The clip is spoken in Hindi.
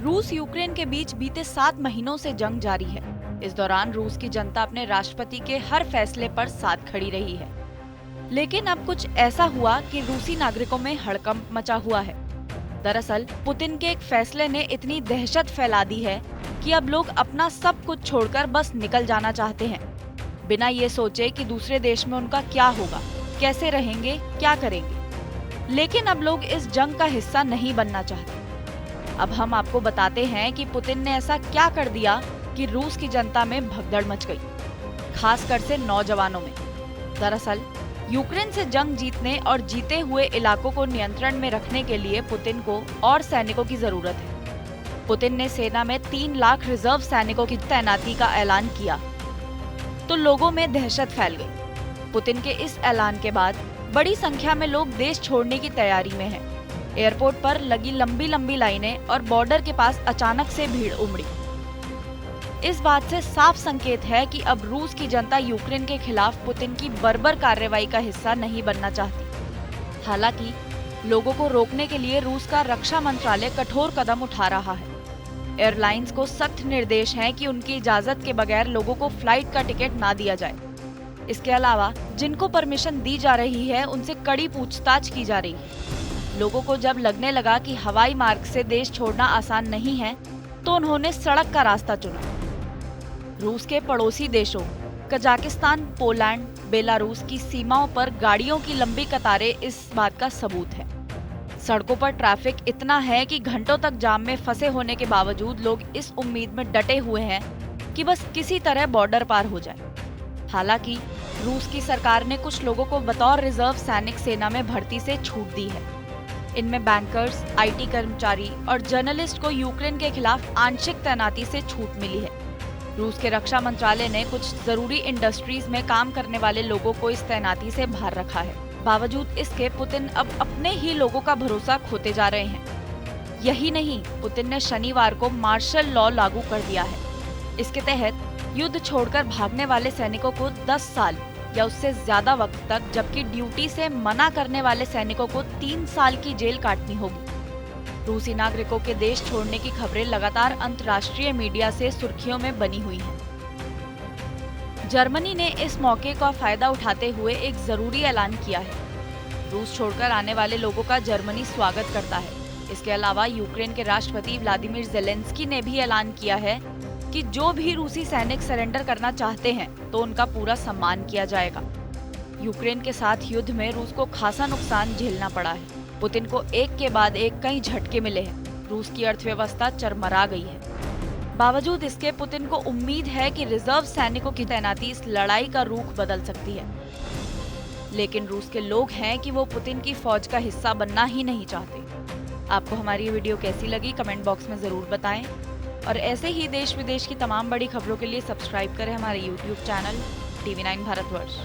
रूस यूक्रेन के बीच बीते 7 महीनों से जंग जारी है। इस दौरान रूस की जनता अपने राष्ट्रपति के हर फैसले पर साथ खड़ी रही है। लेकिन अब कुछ ऐसा हुआ कि रूसी नागरिकों में हड़कंप मचा हुआ है। दरअसल पुतिन के एक फैसले ने इतनी दहशत फैला दी है कि अब लोग अपना सब कुछ छोड़कर बस निकल जाना चाहते हैं, बिना ये सोचे कि दूसरे देश में उनका क्या होगा, कैसे रहेंगे, क्या करेंगे। लेकिन अब लोग इस जंग का हिस्सा नहीं बनना चाहते। अब हम आपको बताते हैं कि पुतिन ने ऐसा क्या कर दिया कि रूस की जनता में भगदड़ मच गई, खासकर से नौजवानों में। दरअसल यूक्रेन से जंग जीतने और जीते हुए इलाकों को नियंत्रण में रखने के लिए पुतिन को और सैनिकों की जरूरत है। पुतिन ने सेना में 3 लाख रिजर्व सैनिकों की तैनाती का ऐलान किया तो लोगों में दहशत फैल गई। पुतिन के इस ऐलान के बाद बड़ी संख्या में लोग देश छोड़ने की तैयारी में हैं। एयरपोर्ट पर लगी लंबी लंबी लाइनें और बॉर्डर के पास अचानक से भीड़ उमड़ी। इस बात से साफ संकेत है कि अब रूस की जनता यूक्रेन के खिलाफ पुतिन की बर्बर कार्रवाई का हिस्सा नहीं बनना चाहती। हालांकि लोगों को रोकने के लिए रूस का रक्षा मंत्रालय कठोर कदम उठा रहा है। एयरलाइंस को सख्त निर्देश हैं कि उनकी इजाजत के बगैर लोगों को फ्लाइट का टिकट ना दिया जाए। इसके अलावा जिनको परमिशन दी जा रही है उनसे कड़ी पूछताछ की जा रही है। लोगों को जब लगने लगा कि हवाई मार्ग से देश छोड़ना आसान नहीं है, तो उन्होंने सड़क का रास्ता चुना। रूस के पड़ोसी देशों कजाकिस्तान, पोलैंड, बेलारूस की सीमाओं पर गाड़ियों की लंबी कतारें इस बात का सबूत है। सड़कों पर ट्रैफिक इतना है कि घंटों तक जाम में फंसे होने के बावजूद लोग इस उम्मीद में डटे हुए हैं कि बस किसी तरह बॉर्डर पार हो जाए। हालांकि रूस की सरकार ने कुछ लोगों को बतौर रिजर्व सैनिक सेना में भर्ती से छूट दी है। इनमें बैंकर्स, आईटी कर्मचारी और जर्नलिस्ट को यूक्रेन के खिलाफ आंशिक तैनाती से छूट मिली है। रूस के रक्षा मंत्रालय ने कुछ जरूरी इंडस्ट्रीज में काम करने वाले लोगों को इस तैनाती से बाहर रखा है। बावजूद इसके पुतिन अब अपने ही लोगों का भरोसा खोते जा रहे हैं। यही नहीं, पुतिन ने शनिवार को मार्शल लॉ लागू कर दिया है। इसके तहत युद्ध छोड़कर भागने वाले सैनिकों को 10 साल या उससे ज्यादा वक्त तक, जबकि ड्यूटी से मना करने वाले सैनिकों को 3 साल की जेल काटनी होगी। रूसी नागरिकों के देश छोड़ने की खबरें लगातार अंतर्राष्ट्रीय मीडिया से सुर्खियों में बनी हुई हैं। जर्मनी ने इस मौके का फायदा उठाते हुए एक जरूरी ऐलान किया है। रूस छोड़कर आने वाले लोगों का जर्मनी स्वागत करता है। इसके अलावा यूक्रेन के राष्ट्रपति व्लादिमीर ज़ेलेंस्की ने भी ऐलान किया है कि जो भी रूसी सैनिक सरेंडर करना चाहते हैं तो उनका पूरा सम्मान किया जाएगा। यूक्रेन के साथ युद्ध में रूस को खासा नुकसान झेलना पड़ा है। पुतिन को एक के बाद एक कई झटके मिले हैं। रूस की अर्थव्यवस्था चरमरा गई है। बावजूद इसके पुतिन को उम्मीद है कि रिजर्व सैनिकों की तैनाती इस लड़ाई का रुख बदल सकती है। लेकिन रूस के लोग हैं कि वो पुतिन की फौज का हिस्सा बनना ही नहीं चाहते। आपको हमारी वीडियो कैसी लगी कमेंट बॉक्स में जरूर बताएं और ऐसे ही देश विदेश की तमाम बड़ी खबरों के लिए सब्सक्राइब करें हमारे YouTube चैनल TV9 भारतवर्ष।